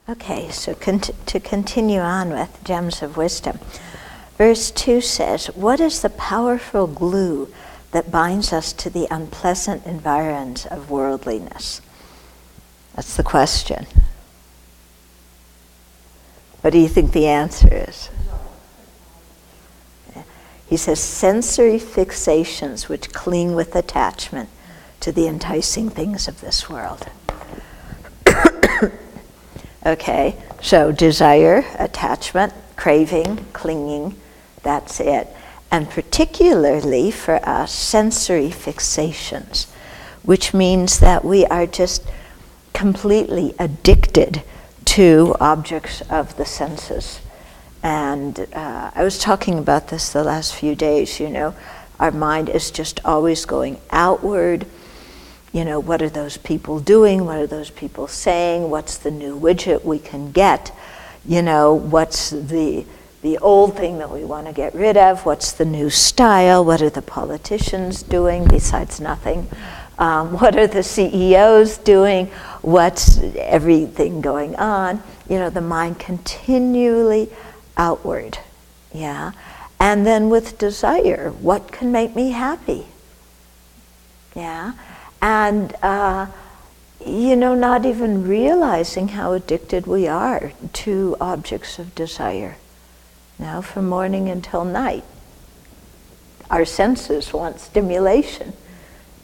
Okay, so to continue on with Gems of Wisdom. Verse 2 says, what is the powerful glue that binds us to the unpleasant environs of worldliness? That's the question. What do you think the answer is? He says, sensory fixations which cling with attachment to the enticing things of this world. Okay, so desire, attachment, craving, clinging, that's it. And particularly for us, sensory fixations, which means that we are just completely addicted to objects of the senses. And I was talking about this the last few days, our mind is just always going outward. What are those people doing? What are those people saying? What's the new widget we can get? What's the old thing that we want to get rid of? What's the new style? What are the politicians doing besides nothing? What are the CEOs doing? What's everything going on? The mind continually outward, yeah? And then with desire, what can make me happy? Yeah? And, not even realizing how addicted we are to objects of desire. Now, from morning until night, our senses want stimulation,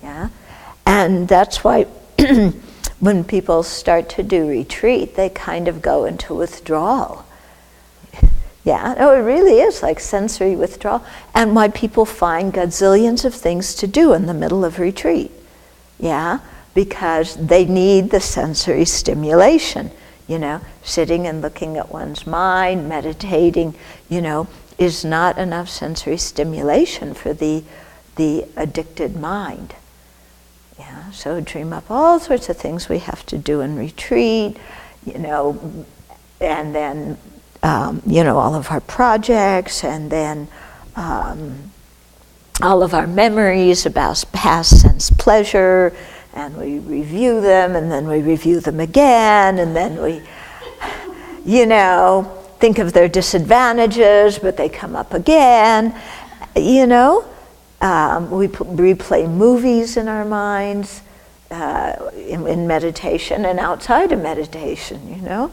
yeah? And that's why when people start to do retreat, they kind of go into withdrawal. Yeah, no, it really is like sensory withdrawal. And why people find gazillions of things to do in the middle of retreat. Yeah, because they need the sensory stimulation. Sitting and looking at one's mind, meditating, is not enough sensory stimulation for the addicted mind. Yeah, so dream up all sorts of things we have to do in retreat, and then, all of our projects, and then all of our memories about past sense pleasure, and we review them, and then we review them again, and then we, think of their disadvantages, but they come up again, we replay movies in our minds in meditation and outside of meditation,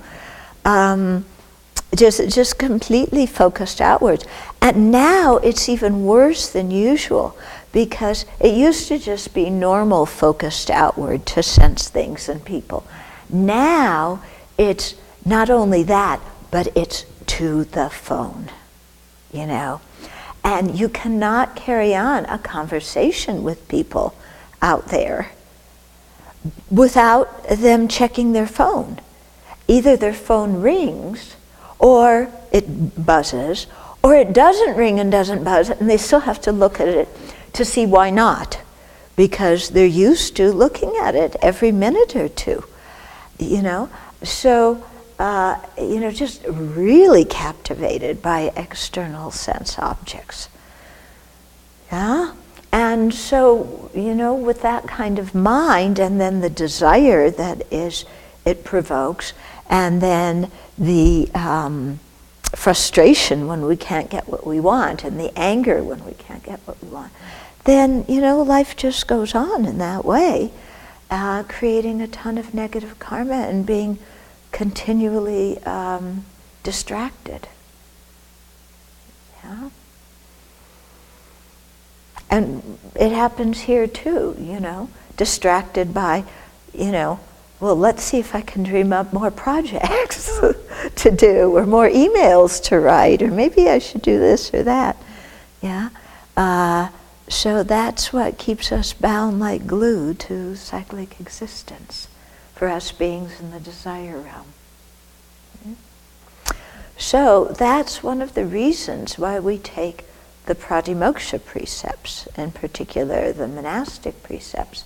just completely focused outwards. And now it's even worse than usual, because it used to just be normal focused outward to sense things and people. Now it's not only that, but it's to the phone, And you cannot carry on a conversation with people out there without them checking their phone. Either their phone rings, or it buzzes, or it doesn't ring and doesn't buzz, and they still have to look at it to see why not, because they're used to looking at it every minute or two, So, just really captivated by external sense objects. Yeah? And so, with that kind of mind, and then the desire that it provokes, and then the frustration when we can't get what we want, and the anger when we can't get what we want, then, life just goes on in that way, creating a ton of negative karma and being continually distracted. Yeah? And it happens here too, distracted by, well, let's see if I can dream up more projects to do, or more emails to write, or maybe I should do this or that. Yeah? So that's what keeps us bound like glue to cyclic existence, for us beings in the desire realm. So that's one of the reasons why we take the pratimoksha precepts, in particular the monastic precepts,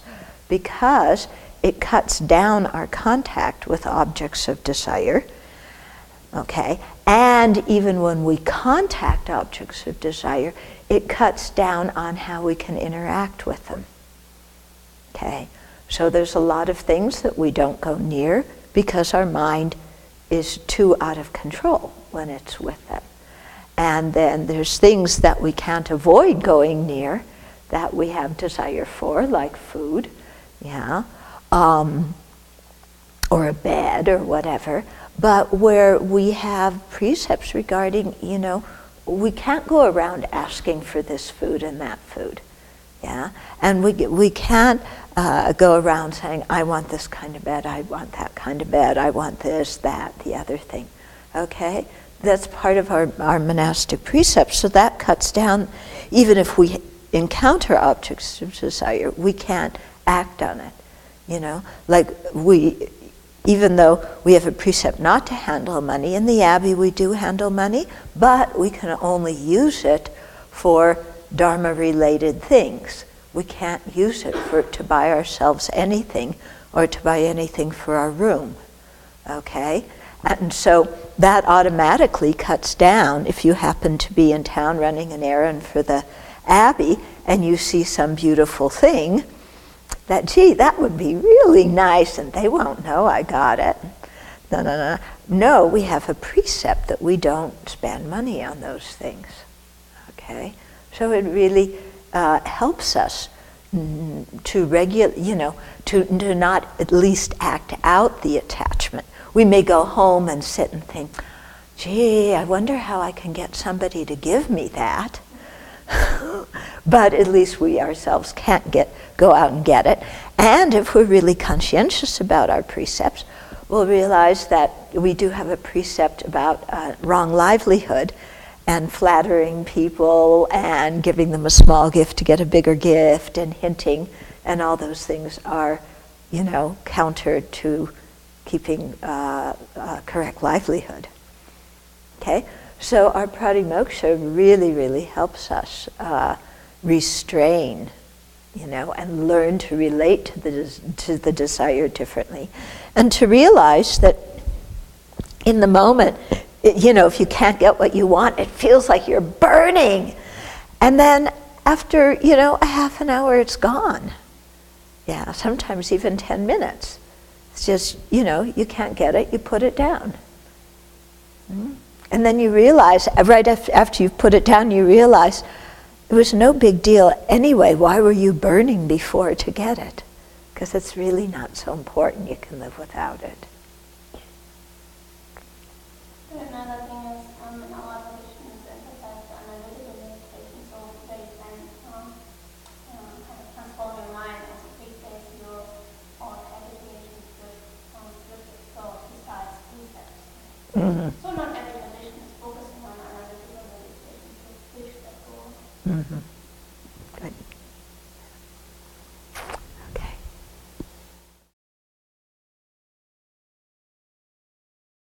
because it cuts down our contact with objects of desire, okay? And even when we contact objects of desire, it cuts down on how we can interact with them, okay? So there's a lot of things that we don't go near because our mind is too out of control when it's with them. And then there's things that we can't avoid going near that we have desire for, like food, yeah, or a bed or whatever, but where we have precepts regarding, we can't go around asking for this food and that food, yeah, and we can't go around saying, I want this kind of bed, I want that kind of bed, I want this, that, the other thing, okay? That's part of our monastic precepts, so that cuts down, even if we encounter objects of desire, we can't act on it, like even though we have a precept not to handle money, in the Abbey we do handle money, but we can only use it for Dharma-related things. We can't use it to buy ourselves anything or to buy anything for our room, okay? And so that automatically cuts down if you happen to be in town running an errand for the Abbey and you see some beautiful thing that, gee, that would be really nice and they won't know I got it. No. No, we have a precept that we don't spend money on those things, okay? So it really helps us to to not at least act out the attachment. We may go home and sit and think, gee, I wonder how I can get somebody to give me that. But at least we ourselves can't go out and get it. And if we're really conscientious about our precepts, we'll realize that we do have a precept about wrong livelihood and flattering people and giving them a small gift to get a bigger gift and hinting, and all those things are, counter to keeping correct livelihood. Okay? So our pratimoksha really, really helps us restrain, and learn to relate to the desire differently, and to realize that in the moment, if you can't get what you want, it feels like you're burning, and then after a half an hour, it's gone. Yeah, sometimes even 10 minutes. It's just you can't get it, you put it down. And then you realize, right after you've put it down, you realize it was no big deal anyway. Why were you burning before to get it? Because it's really not so important. You can live without it. Another thing is, in our traditions emphasize the analytical meditation, so where you can kind of transform your mind and replace your own habitations with scripted thought besides precepts. Mm-hmm. So not every tradition is focusing on analytical meditation to reach that goal. Mm-hmm. Good.